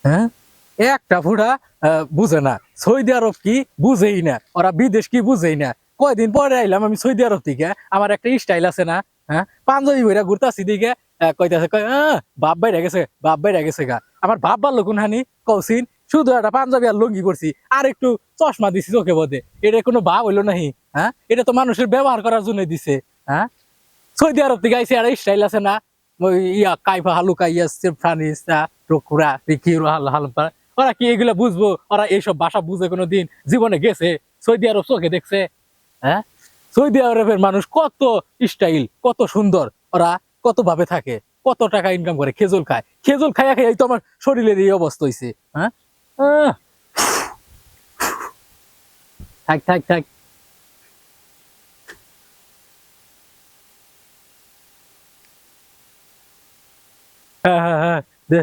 হ্যাঁ, একটা ফুটা বুঝে না সৌদি আরব কি বুঝেই না, ওরা বিদেশ কি বুঝেই না। কয়দিন পরে আইলাম আমি সৌদি আরব থেকে, আমার একটা স্টাইল আছে না, হ্যাঁ, পাঞ্জাবি বইরা ঘুরতাছি দিকে কইতাছে কয় বাপ বাইরে গেছে, বাপ বাইরে গেছে গা। আমার বাপ বার লোকুন হানি কৌছিন, শুধু একটা পাঞ্জাবি আর লুঙ্গি করছি আর একটু চশমা দিছি চোখে বোধে, এটা কোনো ভাব হইলো নাহি? হ্যাঁ, এটা তো মানুষের ব্যবহার করার জন্য দিছে। হ্যাঁ, সৌদি আরব থেকে আইসি আর স্টাইল আছে না, ওই ইয়া কাইফা হালুকা ইয়া ফ্রানিসা টুকুরা রিকিরো হালপা, ওরা কি এগুলা বুঝবো? ওরা এইসব ভাষা বুঝে কোনো দিন জীবনে গেছে? সৌদি আরব চোখে দেখছে? হ্যাঁ, সৌদি আরবের মানুষ কত স্টাইল, কত সুন্দর, ওরা কত ভাবে থাকে, কত টাকা ইনকাম করে, খেজুর খায়, খেজুর খাইয়া খাইয়াই তো আমার শরীরের এই অবস্থা হয়েছে। হ্যাঁ, আহ, থাক থাক থাক। হ্যাঁ হ্যাঁ হ্যাঁ, দে।